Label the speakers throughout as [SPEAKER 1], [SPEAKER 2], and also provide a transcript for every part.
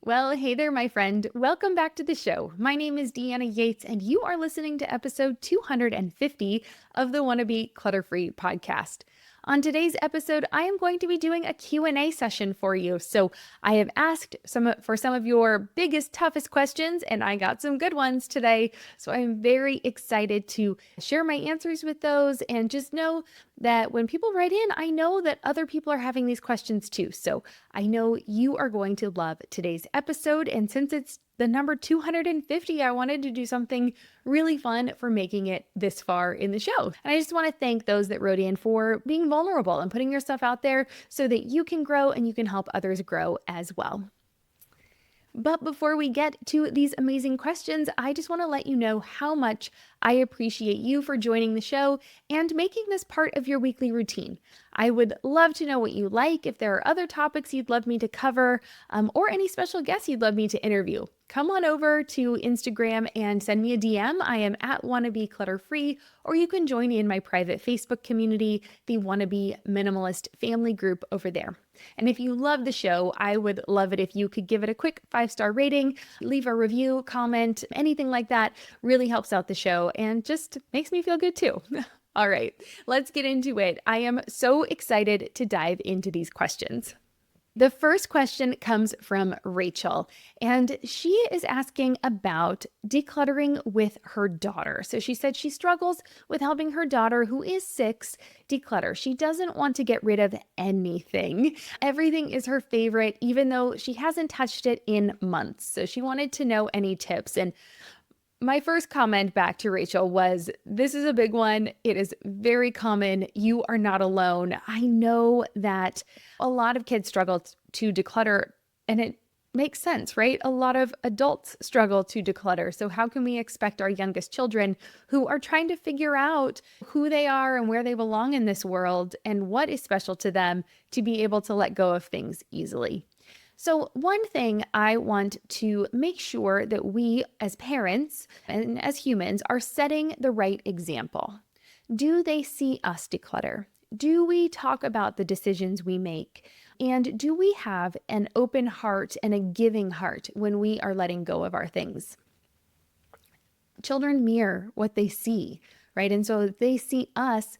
[SPEAKER 1] Well, hey there, my friend. Welcome back to the show. My name is Deanna Yates, and you are listening to episode 250 of the Wannabe Clutter Free podcast. On today's episode, I am going to be doing a Q&A session for you. So I have asked for some of your biggest, toughest questions, and I got some good ones today. So I'm very excited to share my answers with those, and just know that when people write in, I know that other people are having these questions too. So I know you are going to love today's episode. And since it's the number 250, I wanted to do something really fun for making it this far in the show. And I just want to thank those that wrote in for being vulnerable and putting yourself out there so that you can grow and you can help others grow as well. But before we get to these amazing questions, I just want to let you know how much I appreciate you for joining the show and making this part of your weekly routine. I would love to know what you like, if there are other topics you'd love me to cover, or any special guests you'd love me to interview. Come on over to Instagram and send me a DM. I am at Wannabe Clutter Free, or you can join me in my private Facebook community, the Wannabe Minimalist Family Group over there. And if you love the show, I would love it if you could give it a quick 5-star rating, leave a review, comment, anything like that. Really helps out the show and just makes me feel good too. All right, let's get into it. I am so excited to dive into these questions. The first question comes from Rachel, and she is asking about decluttering with her daughter. So she said she struggles with helping her daughter, who is 6, declutter. She doesn't want to get rid of anything. Everything is her favorite, even though she hasn't touched it in months. So she wanted to know any tips. And my first comment back to Rachel was, this is a big one. It is very common. You are not alone. I know that a lot of kids struggle to declutter, and it makes sense, right? A lot of adults struggle to declutter. So how can we expect our youngest children, who are trying to figure out who they are and where they belong in this world and what is special to them, to be able to let go of things easily? So one thing I want to make sure that we as parents and as humans are setting the right example. Do they see us declutter? Do we talk about the decisions we make? And do we have an open heart and a giving heart when we are letting go of our things? Children mirror what they see, right? And so if they see us,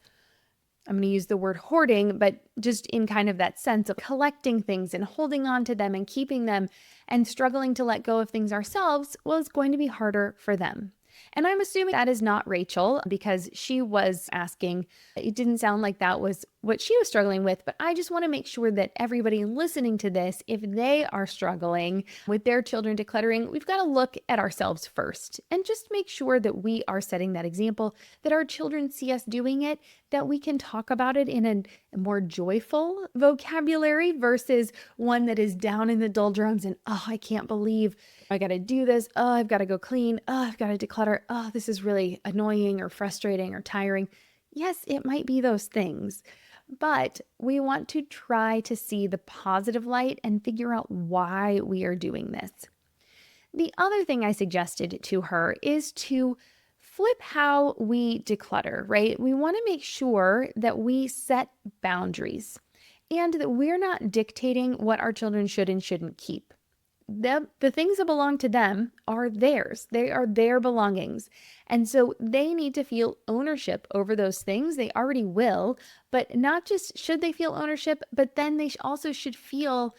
[SPEAKER 1] I'm going to use the word hoarding, but just in kind of that sense of collecting things and holding on to them and keeping them and struggling to let go of things ourselves, well, it's going to be harder for them. And I'm assuming that is not Rachel, because she was asking, it didn't sound like that was what she was struggling with, but I just want to make sure that everybody listening to this, if they are struggling with their children decluttering, we've got to look at ourselves first and just make sure that we are setting that example, that our children see us doing it, that we can talk about it in a more joyful vocabulary versus one that is down in the doldrums and, oh, I can't believe I got to do this. Oh, I've got to go clean. Oh, I've got to declutter. Oh, this is really annoying or frustrating or tiring. Yes, it might be those things, but we want to try to see the positive light and figure out why we are doing this. The other thing I suggested to her is to flip how we declutter, right? We want to make sure that we set boundaries and that we're not dictating what our children should and shouldn't keep. The things that belong to them are theirs. They are their belongings. And so they need to feel ownership over those things. They already will, but not just should they feel ownership, but then they also should feel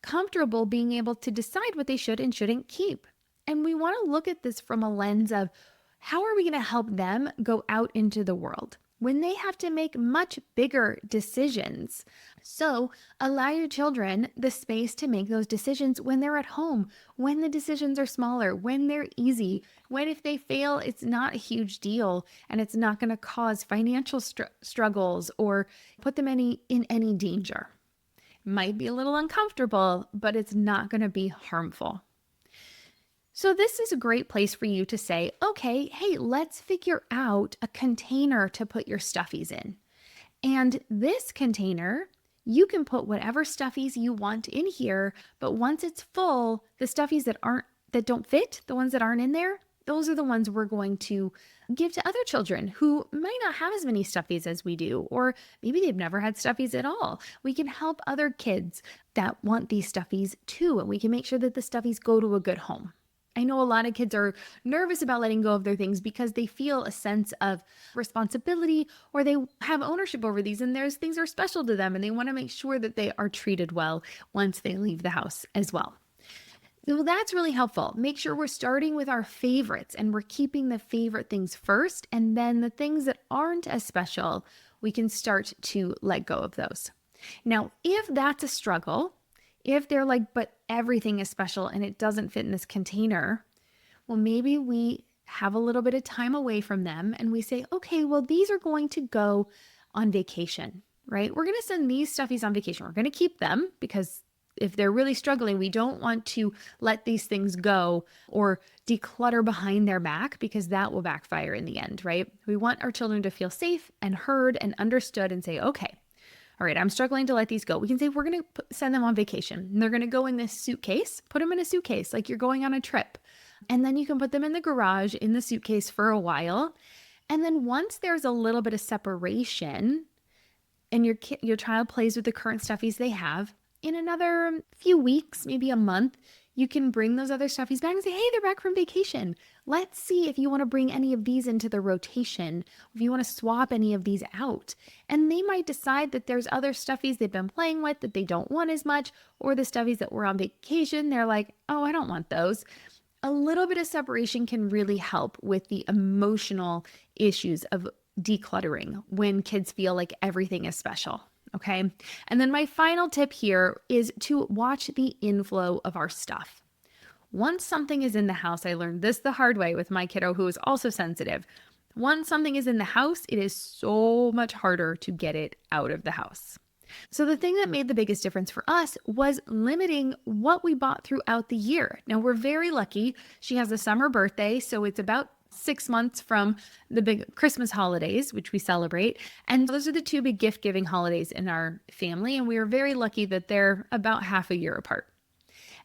[SPEAKER 1] comfortable being able to decide what they should and shouldn't keep. And we want to look at this from a lens of, how are we going to help them go out into the world when they have to make much bigger decisions? So allow your children the space to make those decisions when they're at home, when the decisions are smaller, when they're easy, when if they fail, it's not a huge deal and it's not going to cause financial struggles or put them in any danger. Might be a little uncomfortable, but it's not going to be harmful. So this is a great place for you to say, okay, hey, let's figure out a container to put your stuffies in. And this container, you can put whatever stuffies you want in here, but once it's full, the stuffies that don't fit, the ones that aren't in there, those are the ones we're going to give to other children who might not have as many stuffies as we do, or maybe they've never had stuffies at all. We can help other kids that want these stuffies too, and we can make sure that the stuffies go to a good home. I know a lot of kids are nervous about letting go of their things because they feel a sense of responsibility, or they have ownership over these and there's things are special to them and they want to make sure that they are treated well once they leave the house as well. Well, that's really helpful. Make sure we're starting with our favorites and we're keeping the favorite things first, and then the things that aren't as special, we can start to let go of those. Now, if that's a struggle, if they're like, but everything is special and it doesn't fit in this container, well, maybe we have a little bit of time away from them and we say, okay, well, these are going to go on vacation, right? We're going to send these stuffies on vacation. We're going to keep them because if they're really struggling, we don't want to let these things go or declutter behind their back, because that will backfire in the end, right? We want our children to feel safe and heard and understood and say, okay, all right, I'm struggling to let these go. We can say we're going to send them on vacation. And they're going to go in this suitcase. Put them in a suitcase like you're going on a trip. And then you can put them in the garage in the suitcase for a while. And then once there's a little bit of separation and your child plays with the current stuffies they have, in another few weeks, maybe a month, you can bring those other stuffies back and say, hey, they're back from vacation. Let's see if you want to bring any of these into the rotation, if you want to swap any of these out. And they might decide that there's other stuffies they've been playing with that they don't want as much, or the stuffies that were on vacation, they're like, oh, I don't want those. A little bit of separation can really help with the emotional issues of decluttering when kids feel like everything is special. Okay. And then my final tip here is to watch the inflow of our stuff. Once something is in the house, I learned this the hard way with my kiddo who is also sensitive. Once something is in the house, it is so much harder to get it out of the house. So the thing that made the biggest difference for us was limiting what we bought throughout the year. Now, we're very lucky. She has a summer birthday, so it's about 6 months from the big Christmas holidays, which we celebrate. And those are the two big gift-giving holidays in our family. And we are very lucky that they're about half a year apart.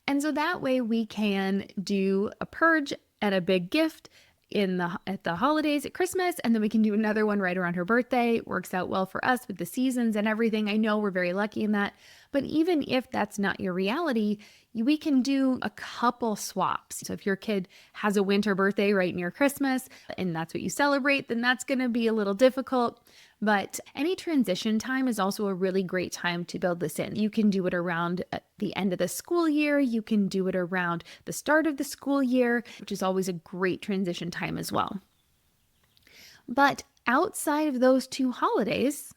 [SPEAKER 1] And so that way we can do a purge and a big gift at the holidays at Christmas, and then we can do another one right around her birthday. It works out well for us with the seasons and everything. I know we're very lucky in that. But even if that's not your reality, we can do a couple swaps. So if your kid has a winter birthday right near Christmas and that's what you celebrate, then that's going to be a little difficult. But any transition time is also a really great time to build this in. You can do it around the end of the school year. You can do it around the start of the school year, which is always a great transition time as well. But outside of those two holidays,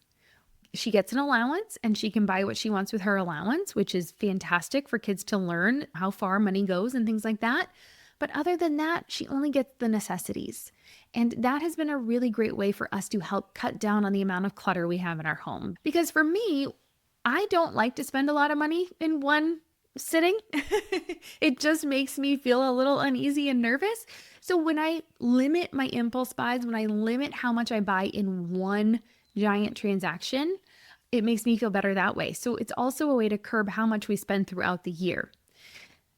[SPEAKER 1] she gets an allowance and she can buy what she wants with her allowance, which is fantastic for kids to learn how far money goes and things like that. But other than that, she only gets the necessities. And that has been a really great way for us to help cut down on the amount of clutter we have in our home. Because for me, I don't like to spend a lot of money in one sitting. It just makes me feel a little uneasy and nervous. So when I limit my impulse buys, when I limit how much I buy in one giant transaction, it makes me feel better that way. So it's also a way to curb how much we spend throughout the year.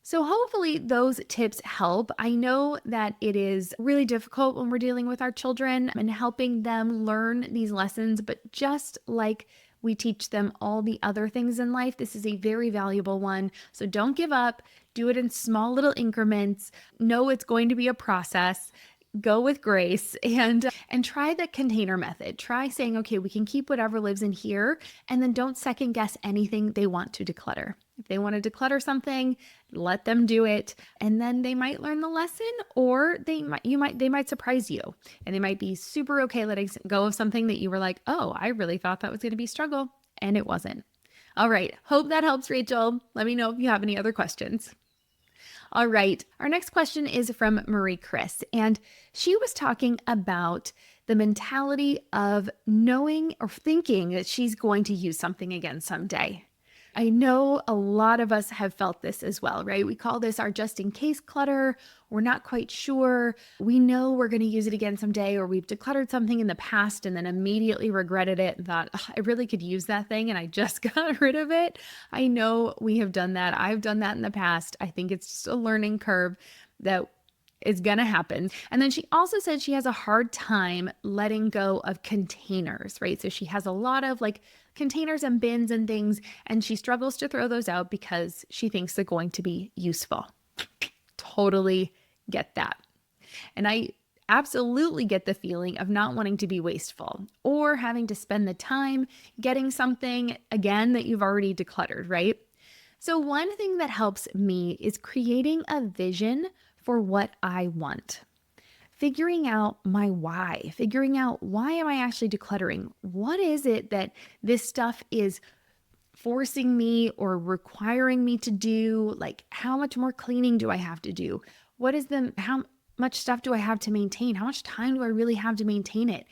[SPEAKER 1] So hopefully those tips help. I know that it is really difficult when we're dealing with our children and helping them learn these lessons, but just like we teach them all the other things in life, this is a very valuable one. So don't give up. Do it in small little increments. Know it's going to be a process. Go with grace and try the container method. Try saying, okay, we can keep whatever lives in here, and then don't second guess anything they want to declutter. If they want to declutter something, let them do it, and then they might learn the lesson, or they might surprise you, and they might be super okay letting go of something that you were like, oh, I really thought that was going to be a struggle, and it wasn't. All right, hope that helps, Rachel. Let me know if you have any other questions. All right, our next question is from Marie Chris, and she was talking about the mentality of knowing or thinking that she's going to use something again someday. I know a lot of us have felt this as well, right? We call this our just in case clutter. We're not quite sure. We know we're going to use it again someday, or we've decluttered something in the past and then immediately regretted it and thought, I really could use that thing and I just got rid of it. I know we have done that. I've done that in the past. I think it's just a learning curve that It's going to happen. And then she also said she has a hard time letting go of containers, right? So she has a lot of like containers and bins and things, and she struggles to throw those out because she thinks they're going to be useful. Totally get that. And I absolutely get the feeling of not wanting to be wasteful or having to spend the time getting something again that you've already decluttered, right? So one thing that helps me is creating a vision for what I want. Figuring out my why, figuring out why am I actually decluttering? What is it that this stuff is forcing me or requiring me to do? Like, how much more cleaning do I have to do? How much stuff do I have to maintain? How much time do I really have to maintain it?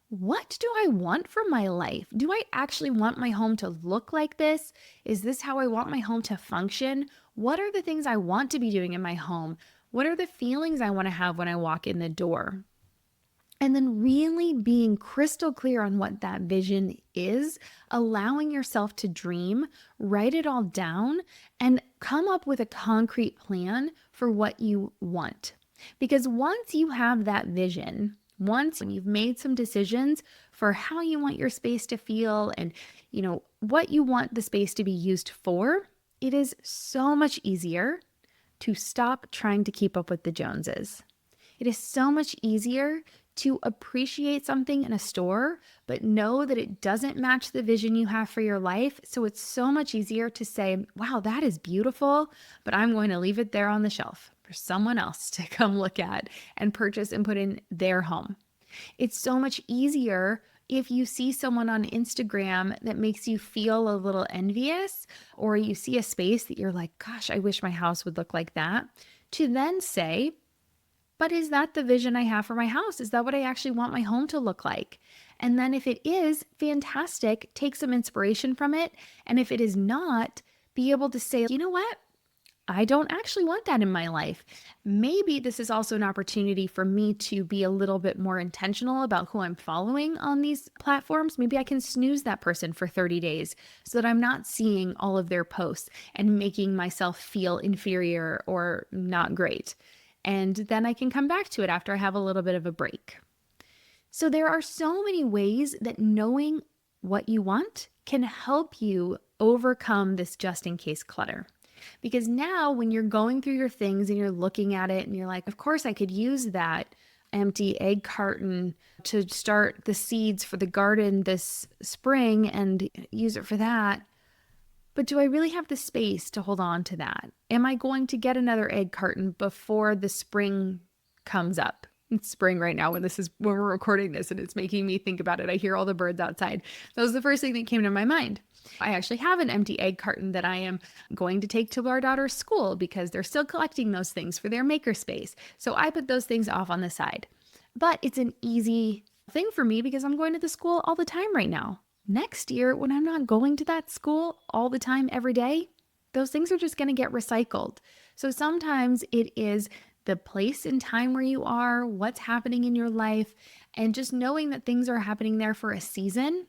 [SPEAKER 1] What do I want from my life? Do I actually want my home to look like this? Is this how I want my home to function? What are the things I want to be doing in my home? What are the feelings I want to have when I walk in the door? And then really being crystal clear on what that vision is, allowing yourself to dream, write it all down, and come up with a concrete plan for what you want. Because once you have that vision, once you've made some decisions for how you want your space to feel and, what you want the space to be used for, it is so much easier to stop trying to keep up with the Joneses. It is so much easier to appreciate something in a store, but know that it doesn't match the vision you have for your life. So it's so much easier to say, wow, that is beautiful, but I'm going to leave it there on the shelf for someone else to come look at and purchase and put in their home. It's so much easier if you see someone on Instagram that makes you feel a little envious, or you see a space that you're like, gosh, I wish my house would look like that, to then say, but is that the vision I have for my house? Is that what I actually want my home to look like? And then if it is, fantastic, take some inspiration from it. And if it is not, be able to say, you know what? I don't actually want that in my life. Maybe this is also an opportunity for me to be a little bit more intentional about who I'm following on these platforms. Maybe I can snooze that person for 30 days so that I'm not seeing all of their posts and making myself feel inferior or not great. And then I can come back to it after I have a little bit of a break. So there are so many ways that knowing what you want can help you overcome this just in case clutter. Because now when you're going through your things and you're looking at it and you're like, of course I could use that empty egg carton to start the seeds for the garden this spring and use it for that. But do I really have the space to hold on to that? Am I going to get another egg carton before the spring comes up? It's spring right now when we're recording this, and it's making me think about it. I hear all the birds outside. That was the first thing that came to my mind. I actually have an empty egg carton that I am going to take to our daughter's school because they're still collecting those things for their makerspace. So I put those things off on the side. But it's an easy thing for me because I'm going to the school all the time right now. Next year, when I'm not going to that school all the time every day, those things are just going to get recycled. So sometimes it is the place and time where you are, what's happening in your life, and just knowing that things are happening there for a season.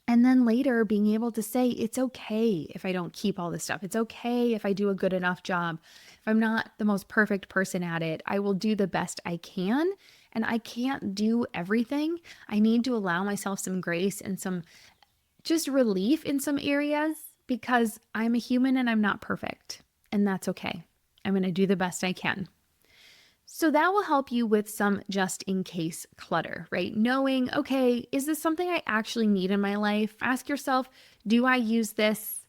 [SPEAKER 1] And then later being able to say, it's okay if I don't keep all this stuff. It's okay if I do a good enough job. If I'm not the most perfect person at it, I will do the best I can. And I can't do everything. I need to allow myself some grace and some just relief in some areas because I'm a human and I'm not perfect. And that's okay. I'm going to do the best I can. So that will help you with some just in case clutter, right? Knowing, okay, is this something I actually need in my life? Ask yourself, do I use this?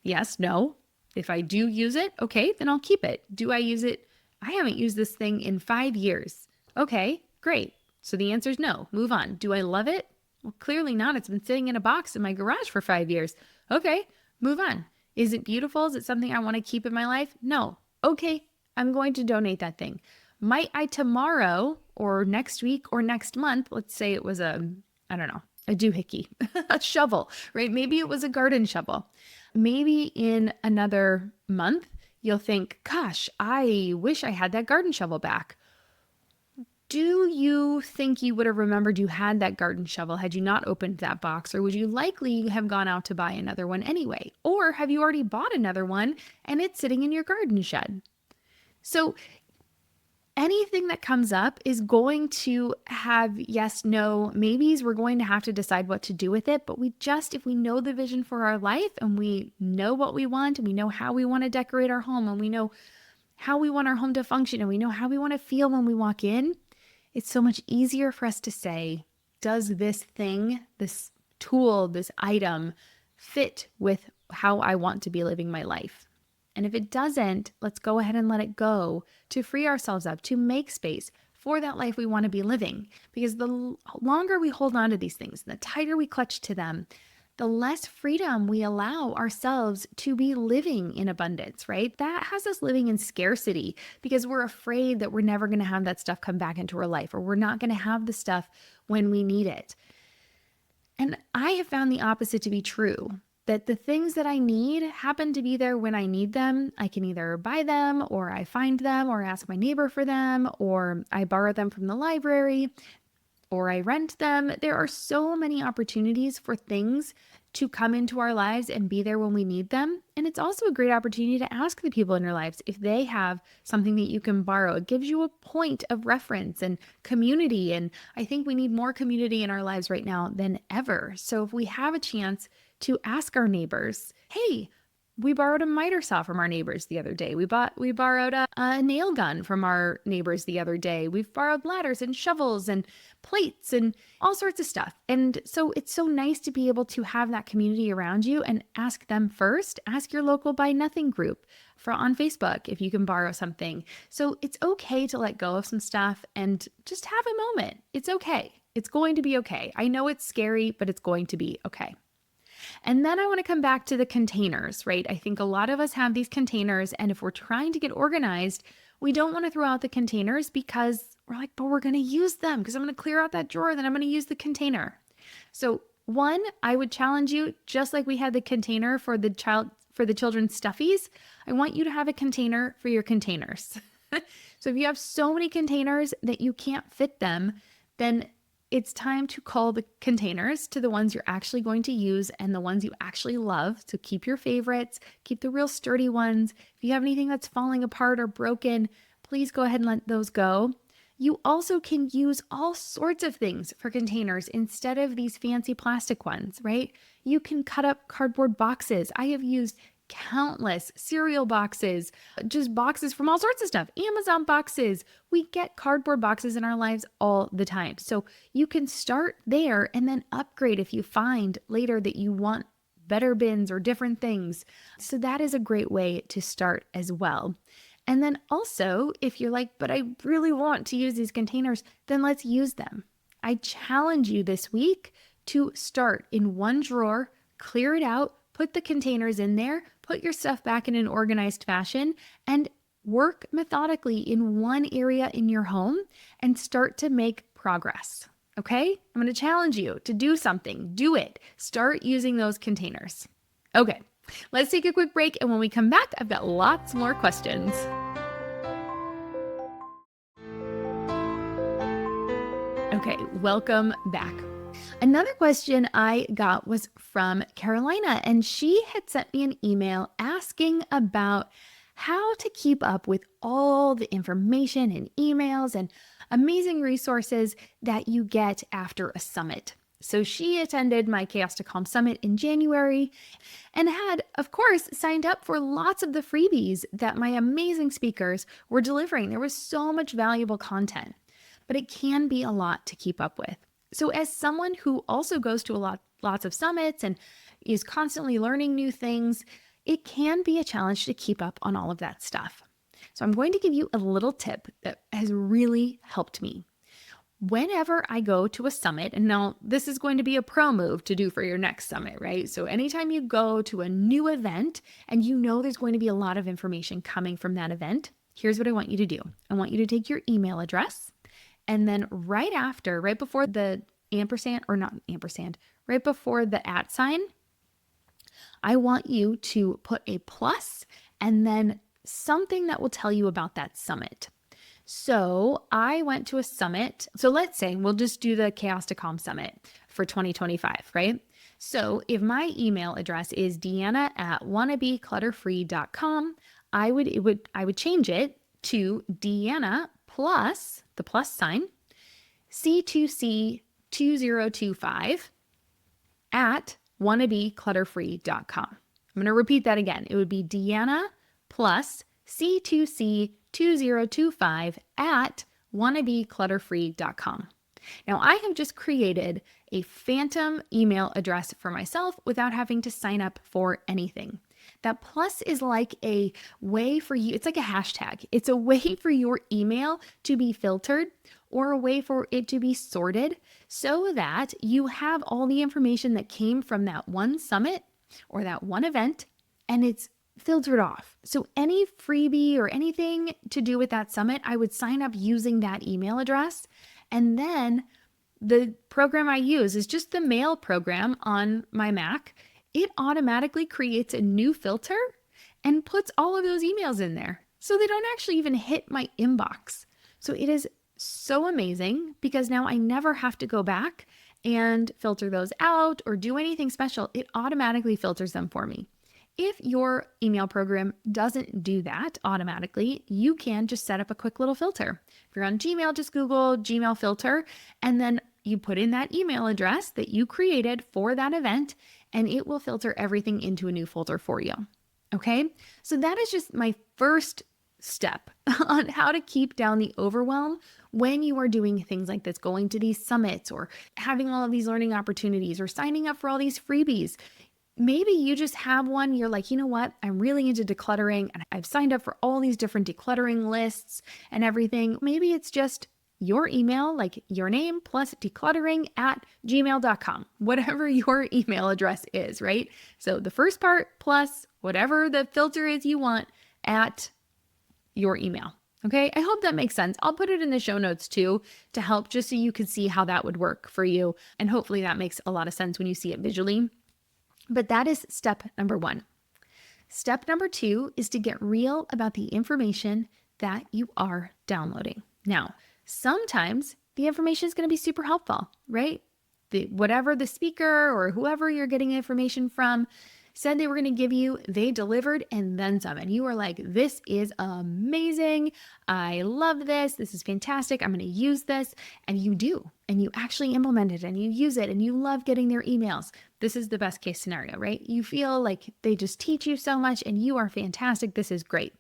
[SPEAKER 1] Yes, no. If I do use it, okay, then I'll keep it. Do I use it? I haven't used this thing in 5 years. Okay, great. So the answer is no. Move on. Do I love it? Well, clearly not. It's been sitting in a box in my garage for 5 years. Okay, move on. Is it beautiful? Is it something I want to keep in my life? No. Okay, I'm going to donate that thing. Might I tomorrow or next week or next month, let's say it was a doohickey, a shovel, right? Maybe it was a garden shovel. Maybe in another month, you'll think, gosh, I wish I had that garden shovel back. Do you think you would have remembered you had that garden shovel had you not opened that box, or would you likely have gone out to buy another one anyway? Or have you already bought another one and it's sitting in your garden shed? So anything that comes up is going to have yes, no, maybes. We're going to have to decide what to do with it. But if we know the vision for our life and we know what we want and we know how we want to decorate our home and we know how we want our home to function and we know how we want to feel when we walk in, it's so much easier for us to say, does this thing, this tool, this item fit with how I want to be living my life? And if it doesn't, let's go ahead and let it go to free ourselves up, to make space for that life we want to be living. Because the longer we hold on to these things, the tighter we clutch to them, the less freedom we allow ourselves to be living in abundance, right? That has us living in scarcity because we're afraid that we're never going to have that stuff come back into our life, or we're not going to have the stuff when we need it. And I have found the opposite to be true, that the things that I need happen to be there when I need them. I can either buy them, or I find them, or ask my neighbor for them, or I borrow them from the library, or I rent them. There are so many opportunities for things to come into our lives and be there when we need them. And it's also a great opportunity to ask the people in your lives if they have something that you can borrow. It gives you a point of reference and community. And I think we need more community in our lives right now than ever. So if we have a chance to ask our neighbors, hey, we borrowed a miter saw from our neighbors the other day. We borrowed a nail gun from our neighbors the other day. We've borrowed ladders and shovels and plates and all sorts of stuff. And so it's so nice to be able to have that community around you and ask them first. Ask your local Buy Nothing group on Facebook if you can borrow something. So it's okay to let go of some stuff and just have a moment. It's okay. It's going to be okay. I know it's scary, but it's going to be okay. And then I want to come back to the containers, right? I think a lot of us have these containers, and if we're trying to get organized, we don't want to throw out the containers because we're like, but we're going to use them because I'm going to clear out that drawer, then I'm going to use the container. So one, I would challenge you, just like we had the container for the children's stuffies, I want you to have a container for your containers. So if you have so many containers that you can't fit them, then it's time to call the containers to the ones you're actually going to use and the ones you actually love. So keep your favorites, keep the real sturdy ones. If you have anything that's falling apart or broken, please go ahead and let those go. You also can use all sorts of things for containers instead of these fancy plastic ones, right? You can cut up cardboard boxes. I have used countless cereal boxes, just boxes from all sorts of stuff, Amazon boxes. We get cardboard boxes in our lives all the time. So you can start there and then upgrade if you find later that you want better bins or different things. So that is a great way to start as well. And then also, if you're like, but I really want to use these containers, then let's use them. I challenge you this week to start in one drawer, clear it out, put the containers in there, put your stuff back in an organized fashion, and work methodically in one area in your home and start to make progress. Okay? I'm going to challenge you to do something. Do it. Start using those containers. Okay, let's take a quick break. And when we come back, I've got lots more questions. Okay, welcome back. Another question I got was from Carolina, and she had sent me an email asking about how to keep up with all the information and emails and amazing resources that you get after a summit. So she attended my Chaos to Calm Summit in January and had, of course, signed up for lots of the freebies that my amazing speakers were delivering. There was so much valuable content, but it can be a lot to keep up with. So as someone who also goes to lots of summits and is constantly learning new things, it can be a challenge to keep up on all of that stuff. So I'm going to give you a little tip that has really helped me. Whenever I go to a summit, and now this is going to be a pro move to do for your next summit, right? So anytime you go to a new event and you know there's going to be a lot of information coming from that event, here's what I want you to do. I want you to take your email address, and then right before the ampersand, or not ampersand, right before the @ sign, I want you to put a plus and then something that will tell you about that summit. So I went to a summit. So let's say we'll just do the Chaos to Calm Summit for 2025, right? So if my email address is deanna@wannabeclutterfree.com, I would change it to Deanna plus the plus sign, C2C2025 at wannabeclutterfree.com. I'm going to repeat that again. It would be Deanna plus C2C2025 at wannabeclutterfree.com. Now, I have just created a phantom email address for myself without having to sign up for anything. That plus is like a way for you, it's like a hashtag. It's a way for your email to be filtered or a way for it to be sorted so that you have all the information that came from that one summit or that one event, and it's filtered off. So any freebie or anything to do with that summit, I would sign up using that email address. And then the program I use is just the mail program on my Mac. It automatically creates a new filter and puts all of those emails in there. So they don't actually even hit my inbox. So it is so amazing because now I never have to go back and filter those out or do anything special. It automatically filters them for me. If your email program doesn't do that automatically, you can just set up a quick little filter. If you're on Gmail, just Google Gmail filter, and then you put in that email address that you created for that event, and it will filter everything into a new folder for you. Okay? So that is just my first step on how to keep down the overwhelm when you are doing things like this, going to these summits or having all of these learning opportunities or signing up for all these freebies. Maybe you just have one, you're like, you know what, I'm really into decluttering and I've signed up for all these different decluttering lists and everything. Maybe it's just your email, like your name plus decluttering at gmail.com, whatever your email address is, right? So the first part plus whatever the filter is you want at your email. Okay, I hope that makes sense. I'll put it in the show notes too to help just so you can see how that would work for you. And hopefully that makes a lot of sense when you see it visually. But that is step number 1. Step number 2 is to get real about the information that you are downloading. Now, sometimes the information is going to be super helpful, right? Whatever the speaker or whoever you're getting information from said they were going to give you, they delivered and then some. And you were like, this is amazing. I love this. This is fantastic. I'm going to use this. And you do. And you actually implement it and you use it and you love getting their emails. This is the best case scenario, right? You feel like they just teach you so much and you are fantastic. This is great.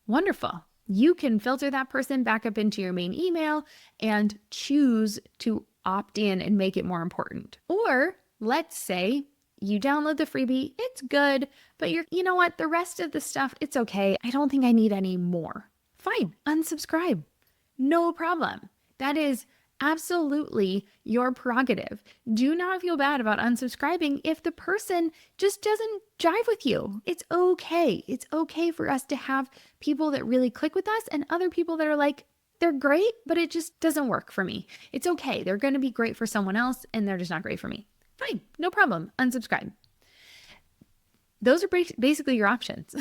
[SPEAKER 1] Wonderful. You can filter that person back up into your main email and choose to opt in and make it more important. Or let's say you download the freebie, it's good, but you know what? The rest of the stuff, it's okay. I don't think I need any more. Fine, unsubscribe. No problem. That is absolutely your prerogative. Do not feel bad about unsubscribing if the person just doesn't jive with you. It's okay. It's okay for us to have people that really click with us and other people that are like, they're great, but it just doesn't work for me. It's okay. They're going to be great for someone else and they're just not great for me. Fine, no problem. Unsubscribe. Those are basically your options.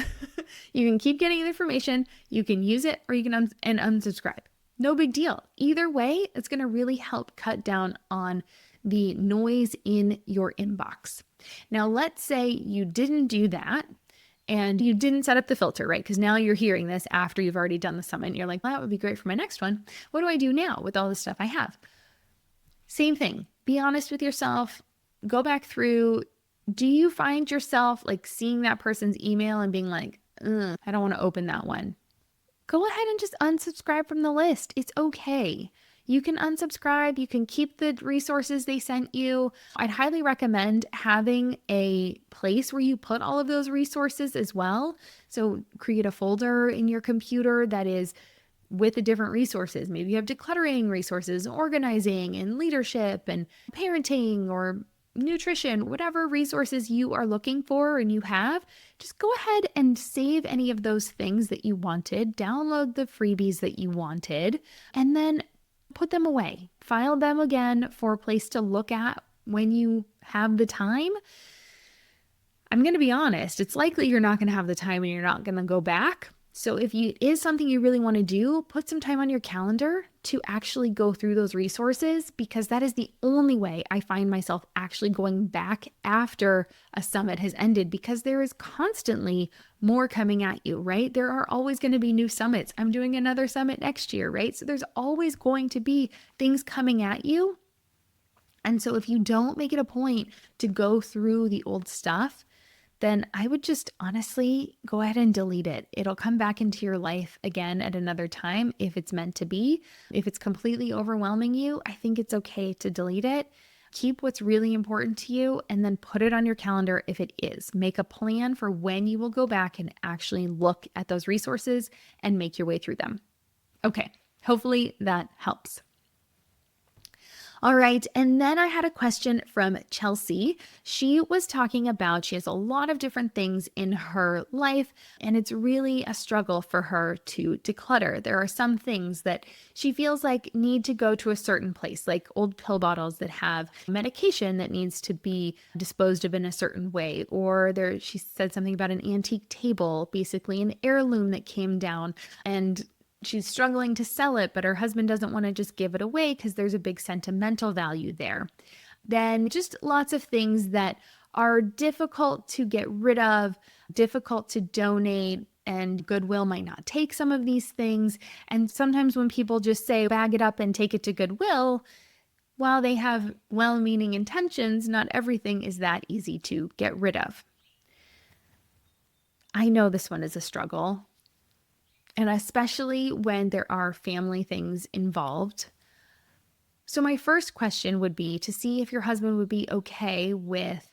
[SPEAKER 1] You can keep getting the information, you can use it, or you can unsubscribe. No big deal. Either way, it's going to really help cut down on the noise in your inbox. Now, let's say you didn't do that and you didn't set up the filter, right? Because now you're hearing this after you've already done the summit. And you're like, well, that would be great for my next one. What do I do now with all the stuff I have? Same thing. Be honest with yourself. Go back through. Do you find yourself like seeing that person's email and being like, I don't want to open that one? Go ahead and just unsubscribe from the list. It's okay. You can unsubscribe. You can keep the resources they sent you. I'd highly recommend having a place where you put all of those resources as well. So create a folder in your computer that is with the different resources. Maybe you have decluttering resources, organizing and leadership and parenting or nutrition, whatever resources you are looking for and you have, just go ahead and save any of those things that you wanted, download the freebies that you wanted, and then put them away. File them again for a place to look at when you have the time. I'm going to be honest, it's likely you're not going to have the time and you're not going to go back. So if it is something you really want to do, put some time on your calendar to actually go through those resources, because that is the only way I find myself actually going back after a summit has ended, because there is constantly more coming at you, right? There are always going to be new summits. I'm doing another summit next year, right? So there's always going to be things coming at you. And so if you don't make it a point to go through the old stuff, then I would just honestly go ahead and delete it. It'll come back into your life again at another time if it's meant to be. If it's completely overwhelming you, I think it's okay to delete it. Keep what's really important to you and then put it on your calendar if it is. Make a plan for when you will go back and actually look at those resources and make your way through them. Okay, hopefully that helps. All right. And then I had a question from Chelsea. She was talking about she has a lot of different things in her life, and it's really a struggle for her to declutter. There are some things that she feels like need to go to a certain place, like old pill bottles that have medication that needs to be disposed of in a certain way. Or she said something about an antique table, basically an heirloom that came down, and she's struggling to sell it, but her husband doesn't want to just give it away because there's a big sentimental value there. Then just lots of things that are difficult to get rid of, difficult to donate, and Goodwill might not take some of these things. And sometimes when people just say, bag it up and take it to Goodwill, while they have well-meaning intentions, not everything is that easy to get rid of. I know this one is a struggle. And especially when there are family things involved. So my first question would be to see if your husband would be okay with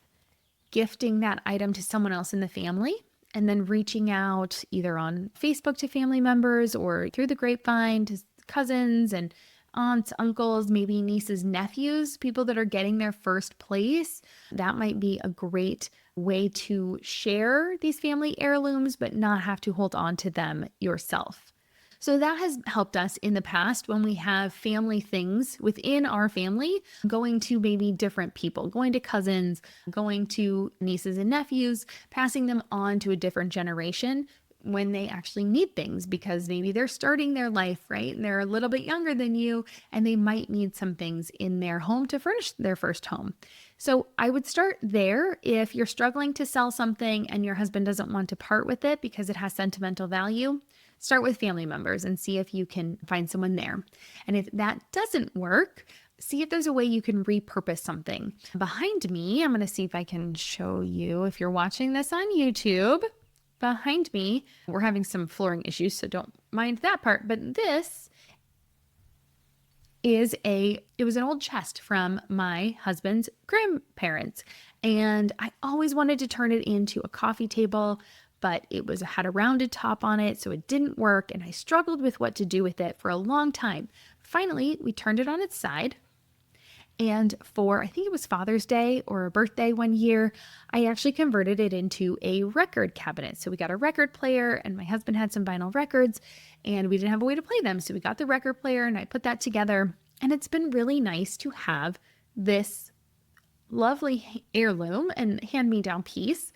[SPEAKER 1] gifting that item to someone else in the family, and then reaching out either on Facebook to family members or through the grapevine to cousins and aunts, uncles, maybe nieces, nephews, people that are getting their first place. That might be a great way to share these family heirlooms, but not have to hold on to them yourself. So that has helped us in the past when we have family things within our family, going to maybe different people, going to cousins, going to nieces and nephews, passing them on to a different generation when they actually need things, because maybe they're starting their life, right? And they're a little bit younger than you, and they might need some things in their home to furnish their first home. So I would start there. If you're struggling to sell something and your husband doesn't want to part with it because it has sentimental value, start with family members and see if you can find someone there. And if that doesn't work, see if there's a way you can repurpose something. Behind me, I'm going to see if I can show you, if you're watching this on YouTube. Behind me, we're having some flooring issues, so don't mind that part. But this is it was an old chest from my husband's grandparents. And I always wanted to turn it into a coffee table, but had a rounded top on it, so it didn't work. And I struggled with what to do with it for a long time. Finally, we turned it on its side. And for, I think it was Father's Day or a birthday one year, I actually converted it into a record cabinet. So we got a record player, and my husband had some vinyl records, and we didn't have a way to play them. So we got the record player and I put that together. And it's been really nice to have this lovely heirloom and hand-me-down piece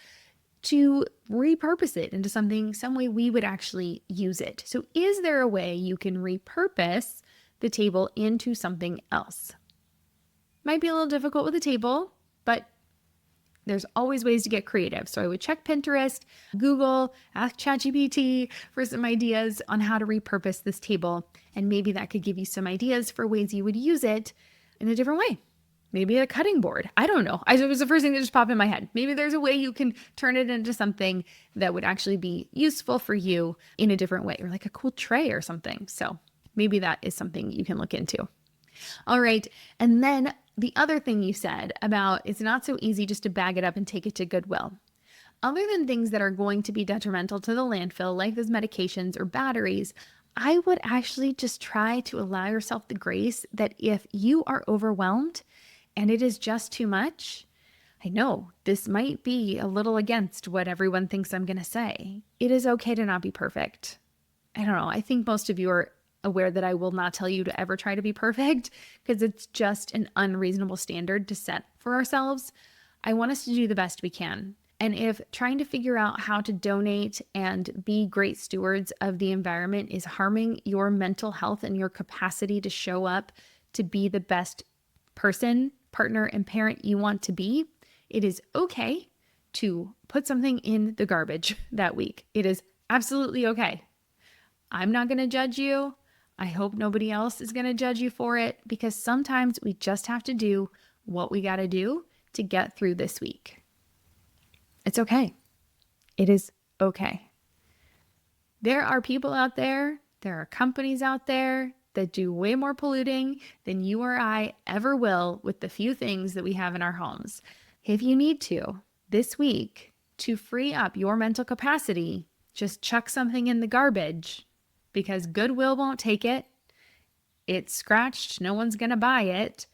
[SPEAKER 1] to repurpose it into some way we would actually use it. So is there a way you can repurpose the table into something else? Might be a little difficult with a table, but there's always ways to get creative. So I would check Pinterest, Google, ask ChatGPT for some ideas on how to repurpose this table. And maybe that could give you some ideas for ways you would use it in a different way. Maybe a cutting board. I don't know. It was the first thing that just popped in my head. Maybe there's a way you can turn it into something that would actually be useful for you in a different way, or like a cool tray or something. So maybe that is something you can look into. All right. And then the other thing you said about it's not so easy just to bag it up and take it to Goodwill. Other than things that are going to be detrimental to the landfill, like those medications or batteries, I would actually just try to allow yourself the grace that if you are overwhelmed and it is just too much, I know this might be a little against what everyone thinks I'm going to say. It is okay to not be perfect. I don't know. I think most of you are aware that I will not tell you to ever try to be perfect, because it's just an unreasonable standard to set for ourselves. I want us to do the best we can. And if trying to figure out how to donate and be great stewards of the environment is harming your mental health and your capacity to show up to be the best person, partner, and parent you want to be, it is okay to put something in the garbage that week. It is absolutely okay. I'm not going to judge you. I hope nobody else is going to judge you for it, because sometimes we just have to do what we got to do to get through this week. It's okay. It is okay. There are people out there, there are companies out there that do way more polluting than you or I ever will with the few things that we have in our homes. If you need to, this week, to free up your mental capacity, just chuck something in the garbage, because Goodwill won't take it. It's scratched. No one's going to buy it.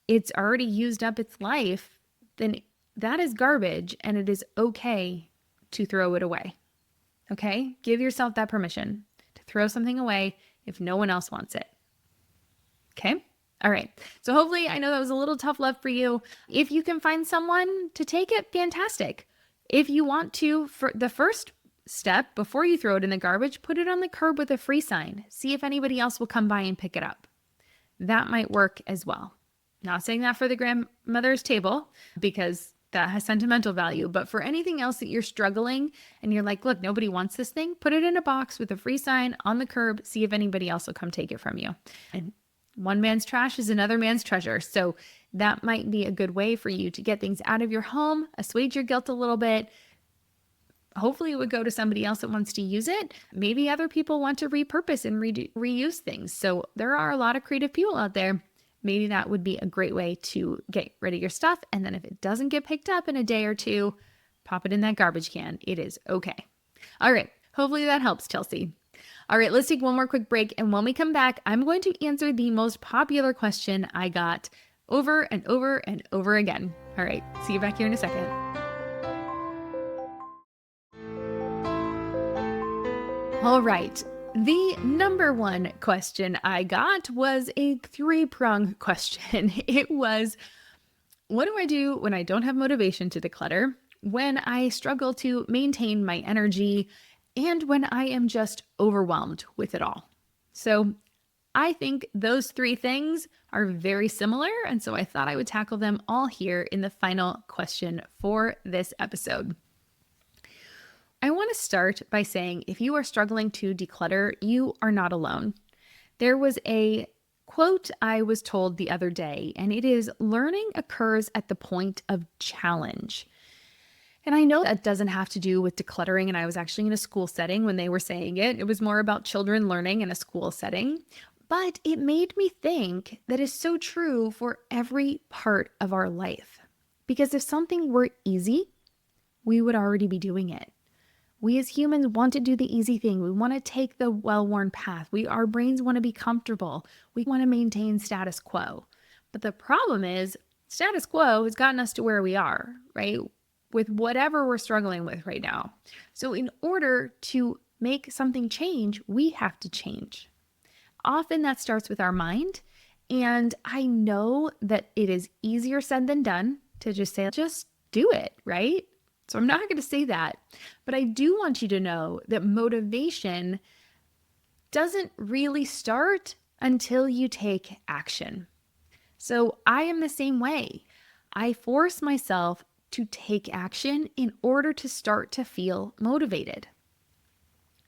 [SPEAKER 1] It's already used up its life. Then that is garbage, and it is okay to throw it away. Okay? Give yourself that permission to throw something away if no one else wants it. Okay? All right. So hopefully, I know that was a little tough love for you. If you can find someone to take it, fantastic. If you want to, for the first step, before you throw it in the garbage, put it on the curb with a free sign. See if anybody else will come by and pick it up. That might work as well. Not saying that for the grandmother's table, because that has sentimental value, but for anything else that you're struggling and you're like, look, nobody wants this thing, put it in a box with a free sign on the curb. See if anybody else will come take it from you. And one man's trash is another man's treasure. So that might be a good way for you to get things out of your home, assuage your guilt a little bit. Hopefully it would go to somebody else that wants to use it. Maybe other people want to repurpose and reuse things. So there are a lot of creative people out there. Maybe that would be a great way to get rid of your stuff. And then if it doesn't get picked up in a day or two, pop it in that garbage can. It is okay. All right. Hopefully that helps, Chelsea. All right, let's take one more quick break. And when we come back, I'm going to answer the most popular question I got over and over and over again. All right. See you back here in a second. All right. The number one question I got was a three-pronged question. It was, what do I do when I don't have motivation to declutter, when I struggle to maintain my energy, and when I am just overwhelmed with it all? So I think those three things are very similar, and so I thought I would tackle them all here in the final question for this episode. I want to start by saying if you are struggling to declutter, you are not alone. There was a quote I was told the other day, and it is, learning occurs at the point of challenge. And I know that doesn't have to do with decluttering, and I was actually in a school setting when they were saying it. It was more about children learning in a school setting. But it made me think that is so true for every part of our life. Because if something were easy, we would already be doing it. We as humans want to do the easy thing. We want to take the well-worn path. Our brains want to be comfortable. We want to maintain status quo. But the problem is, status quo has gotten us to where we are, right? With whatever we're struggling with right now. So in order to make something change, we have to change. Often that starts with our mind. And I know that it is easier said than done to just say, just do it, right? So I'm not going to say that, but I do want you to know that motivation doesn't really start until you take action. So I am the same way. I force myself to take action in order to start to feel motivated.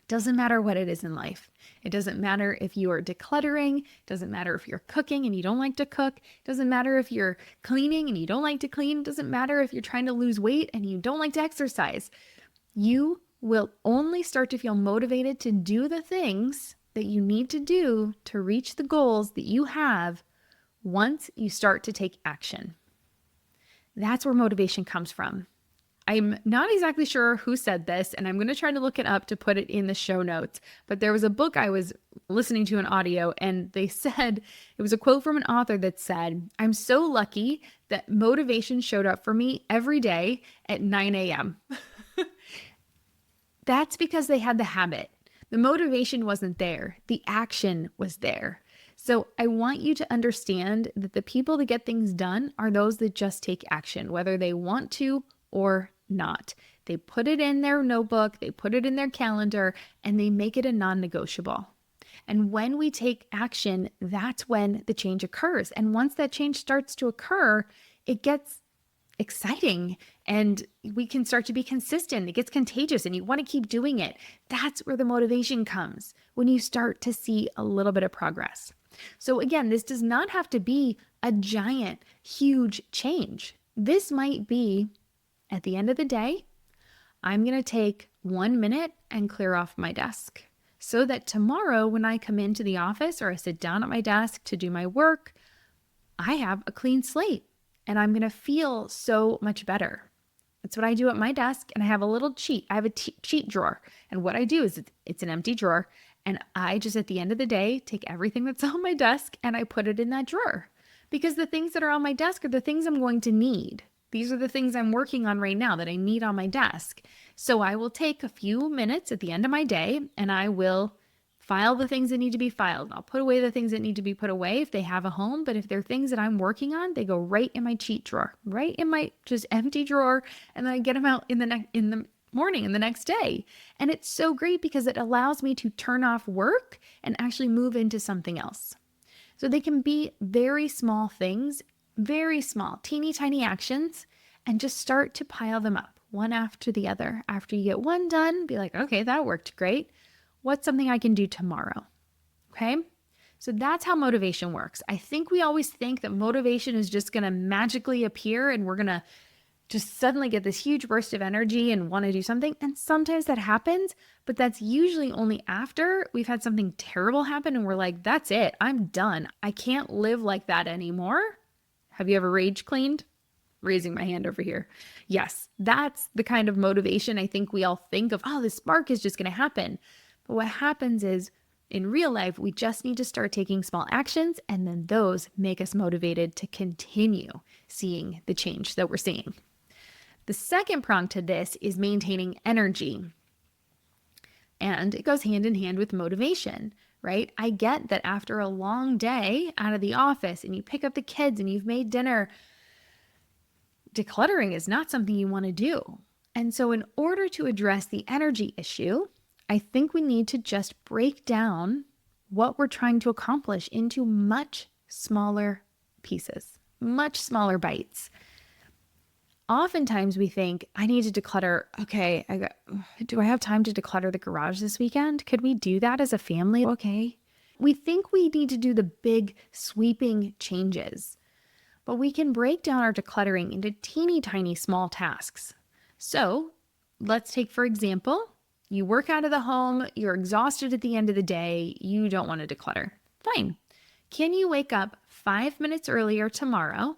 [SPEAKER 1] Doesn't matter what it is in life. It doesn't matter if you are decluttering. It doesn't matter if you're cooking and you don't like to cook. It doesn't matter if you're cleaning and you don't like to clean. It doesn't matter if you're trying to lose weight and you don't like to exercise. You will only start to feel motivated to do the things that you need to do to reach the goals that you have once you start to take action. That's where motivation comes from. I'm not exactly sure who said this, and I'm going to try to look it up to put it in the show notes. But there was a book I was listening to an audio, and they said, it was a quote from an author that said, "I'm so lucky that motivation showed up for me every day at 9 a.m. That's because they had the habit. The motivation wasn't there. The action was there. So I want you to understand that the people that get things done are those that just take action, whether they want to or not. They put it in their notebook, they put it in their calendar, and they make it a non-negotiable. And when we take action, that's when the change occurs. And once that change starts to occur, it gets exciting and we can start to be consistent. It gets contagious and you want to keep doing it. That's where the motivation comes, when you start to see a little bit of progress. So again, this does not have to be a giant, huge change. This might be, at the end of the day, I'm going to take 1 minute and clear off my desk so that tomorrow when I come into the office or I sit down at my desk to do my work, I have a clean slate and I'm going to feel so much better. That's what I do at my desk, and I have a little cheat. I have a cheat drawer, and what I do is it's an empty drawer, and I just at the end of the day take everything that's on my desk and I put it in that drawer, because the things that are on my desk are the things I'm going to need. These are the things I'm working on right now that I need on my desk. So I will take a few minutes at the end of my day and I will file the things that need to be filed. I'll put away the things that need to be put away if they have a home. But if they're things that I'm working on, they go right in my cheat drawer, right in my just empty drawer. And then I get them out in the morning and the next day. And it's so great because it allows me to turn off work and actually move into something else. So they can be very small things, very small, teeny tiny actions, and just start to pile them up one after the other. After you get one done, be like, okay, that worked great. What's something I can do tomorrow? Okay. So that's how motivation works. I think we always think that motivation is just going to magically appear and we're going to just suddenly get this huge burst of energy and want to do something. And sometimes that happens, but that's usually only after we've had something terrible happen and we're like, that's it. I'm done. I can't live like that anymore. Have you ever rage cleaned? Raising my hand over here. Yes, that's the kind of motivation I think we all think of. Oh, the spark is just going to happen. But what happens is in real life, we just need to start taking small actions, and then those make us motivated to continue seeing the change that we're seeing. The second prong to this is maintaining energy. And it goes hand in hand with motivation, right? I get that after a long day out of the office and you pick up the kids and you've made dinner, decluttering is not something you want to do. And so in order to address the energy issue, I think we need to just break down what we're trying to accomplish into much smaller pieces, much smaller bites. Oftentimes we think, I need to declutter. Okay, do I have time to declutter the garage this weekend? Could we do that as a family? Okay. We think we need to do the big sweeping changes, but we can break down our decluttering into teeny tiny small tasks. So let's take, for example, you work out of the home, you're exhausted at the end of the day, you don't want to declutter. Fine. Can you wake up 5 minutes earlier tomorrow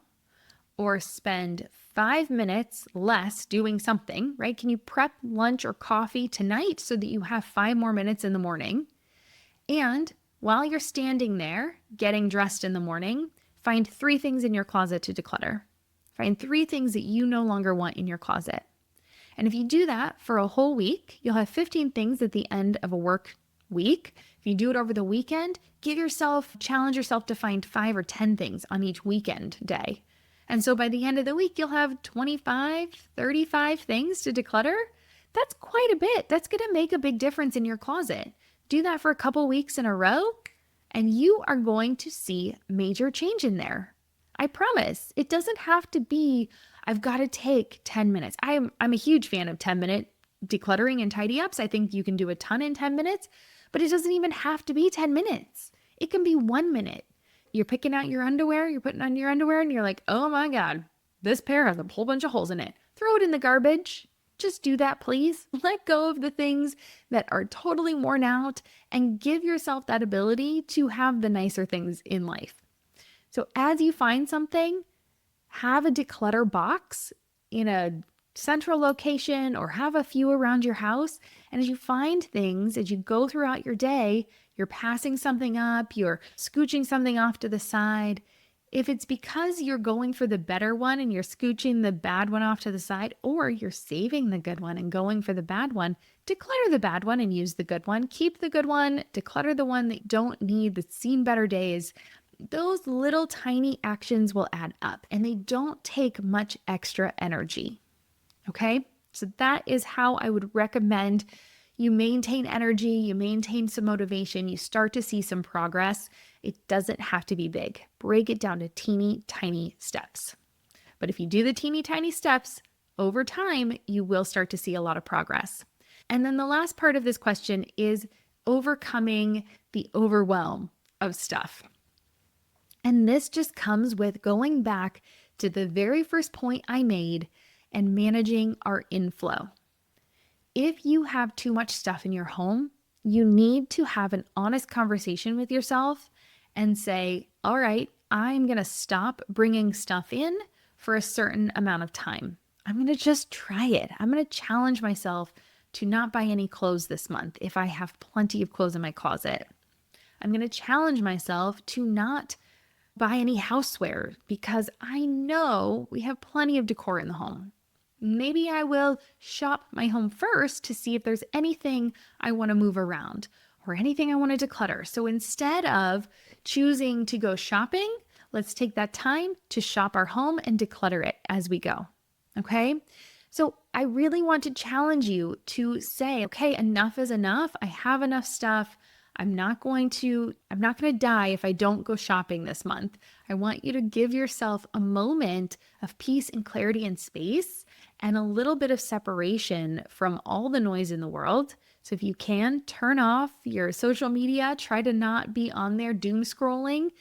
[SPEAKER 1] or spend 5 minutes less doing something, right? Can you prep lunch or coffee tonight so that you have 5 more minutes in the morning? And while you're standing there getting dressed in the morning, find 3 things in your closet to declutter. Find 3 things that you no longer want in your closet. And if you do that for a whole week, you'll have 15 things at the end of a work week. If you do it over the weekend, challenge yourself to find 5 or 10 things on each weekend day. And so by the end of the week, you'll have 25, 35 things to declutter. That's quite a bit. That's going to make a big difference in your closet. Do that for a couple weeks in a row, and you are going to see major change in there. I promise. It doesn't have to be, I've got to take 10 minutes. I'm a huge fan of 10-minute decluttering and tidy ups. I think you can do a ton in 10 minutes, but it doesn't even have to be 10 minutes. It can be 1 minute. You're picking out your underwear, you're putting on your underwear, and you're like, oh my God, this pair has a whole bunch of holes in it. Throw it in the garbage. Just do that, please. Let go of the things that are totally worn out and give yourself that ability to have the nicer things in life. So as you find something, have a declutter box in a central location or have a few around your house. And as you find things, as you go throughout your day, you're passing something up, you're scooching something off to the side. If it's because you're going for the better one and you're scooching the bad one off to the side, or you're saving the good one and going for the bad one, declutter the bad one and use the good one. Keep the good one, declutter the one that you don't need, that's seen better days. Those little tiny actions will add up and they don't take much extra energy. Okay? So that is how I would recommend you maintain energy, you maintain some motivation, you start to see some progress. It doesn't have to be big. Break it down to teeny tiny steps. But if you do the teeny tiny steps, over time, you will start to see a lot of progress. And then the last part of this question is overcoming the overwhelm of stuff. And this just comes with going back to the very first point I made and managing our inflow. If you have too much stuff in your home, you need to have an honest conversation with yourself and say, all right, I'm going to stop bringing stuff in for a certain amount of time. I'm going to just try it. I'm going to challenge myself to not buy any clothes this month if I have plenty of clothes in my closet. I'm going to challenge myself to not buy any houseware because I know we have plenty of decor in the home. Maybe I will shop my home first to see if there's anything I want to move around or anything I want to declutter. So instead of choosing to go shopping, let's take that time to shop our home and declutter it as we go. Okay? So I really want to challenge you to say, okay, enough is enough. I have enough stuff. I'm not going to die if I don't go shopping this month. I want you to give yourself a moment of peace and clarity and space and a little bit of separation from all the noise in the world. So if you can, turn off your social media, try to not be on there doom scrolling.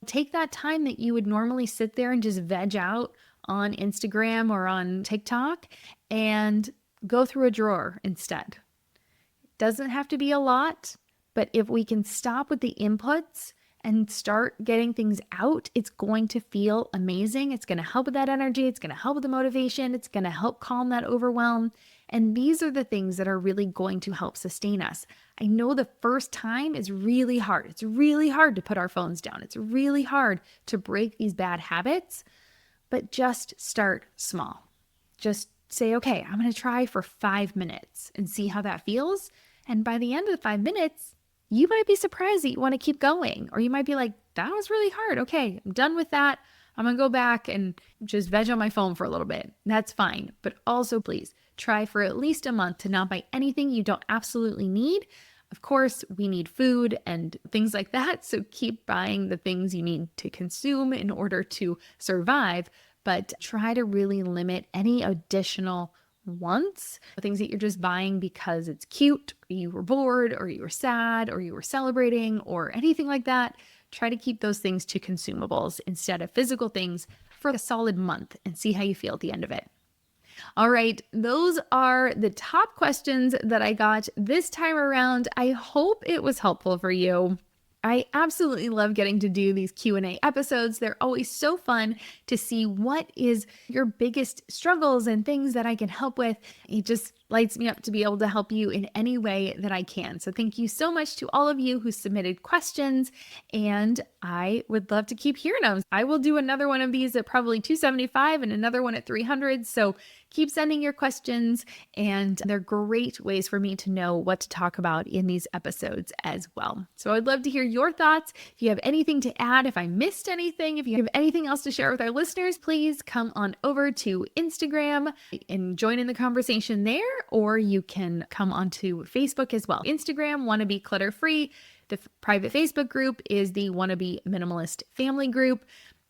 [SPEAKER 1] Take that time that you would normally sit there and just veg out on Instagram or on TikTok and go through a drawer instead. Doesn't have to be a lot. But if we can stop with the inputs and start getting things out, it's going to feel amazing. It's going to help with that energy. It's going to help with the motivation. It's going to help calm that overwhelm. And these are the things that are really going to help sustain us. I know the first time is really hard. It's really hard to put our phones down. It's really hard to break these bad habits, but just start small. Just say, okay, I'm going to try for 5 minutes and see how that feels. And by the end of the 5 minutes, you might be surprised that you want to keep going, or you might be like, that was really hard. Okay, I'm done with that. I'm going to go back and just veg on my phone for a little bit. That's fine. But also, please try for at least a month to not buy anything you don't absolutely need. Of course, we need food and things like that. So keep buying the things you need to consume in order to survive. But try to really limit any additional wants, things that you're just buying because it's cute, or you were bored, or you were sad, or you were celebrating, or anything like that. Try to keep those things to consumables instead of physical things for a solid month and see how you feel at the end of it. All right, those are the top questions that I got this time around. I hope it was helpful for you. I absolutely love getting to do these Q&A episodes. They're always so fun to see what is your biggest struggles and things that I can help with. It just lights me up to be able to help you in any way that I can. So thank you so much to all of you who submitted questions, and I would love to keep hearing them. I will do another one of these at probably 275 and another one at 300. So keep sending your questions, and they're great ways for me to know what to talk about in these episodes as well. So I'd love to hear your thoughts. If you have anything to add, if I missed anything, if you have anything else to share with our listeners, please come on over to Instagram and join in the conversation there, or you can come onto Facebook as well. Instagram, Wannabe Clutter Free. The private Facebook group is the Wannabe Minimalist Family Group.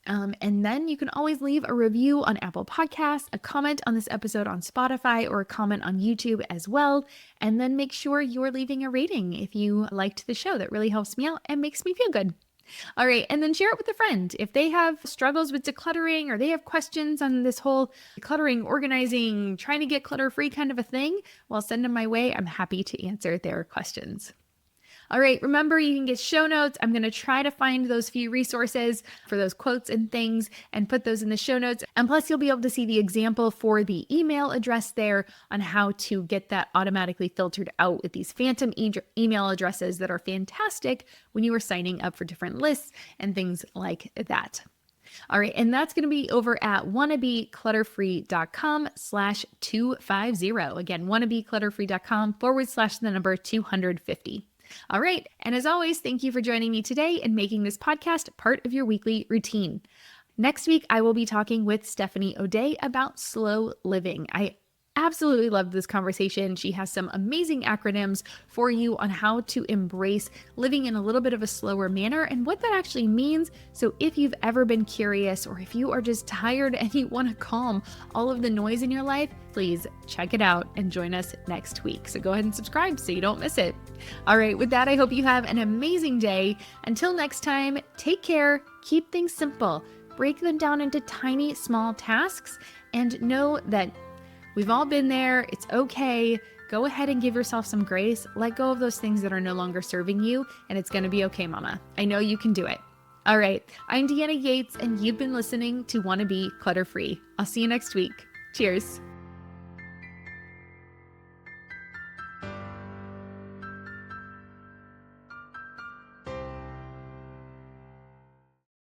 [SPEAKER 1] And then you can always leave a review on Apple Podcasts, a comment on this episode on Spotify, or a comment on YouTube as well. And then make sure you're leaving a rating if you liked the show. That really helps me out and makes me feel good. All right. And then share it with a friend. If they have struggles with decluttering, or they have questions on this whole decluttering, organizing, trying to get clutter-free kind of a thing, well, send them my way. I'm happy to answer their questions. All right, remember you can get show notes. I'm going to try to find those few resources for those quotes and things and put those in the show notes. And plus, you'll be able to see the example for the email address there on how to get that automatically filtered out with these phantom email addresses that are fantastic when you are signing up for different lists and things like that. All right, and that's going to be over at wannabeclutterfree.com/250. Again, wannabeclutterfree.com/250. All right. And as always, thank you for joining me today and making this podcast part of your weekly routine. Next week, I will be talking with Stephanie O'Day about slow living. I absolutely loved this conversation. She has some amazing acronyms for you on how to embrace living in a little bit of a slower manner and what that actually means. So if you've ever been curious, or if you are just tired and you want to calm all of the noise in your life, please check it out and join us next week. So go ahead and subscribe so you don't miss it. All right, with that, I hope you have an amazing day. Until next time, take care, keep things simple, break them down into tiny, small tasks, and know that we've all been there. It's okay. Go ahead and give yourself some grace. Let go of those things that are no longer serving you, and it's going to be okay, mama. I know you can do it. All right. I'm Deanna Yates, and you've been listening to Wannabe Clutter Free. I'll see you next week. Cheers.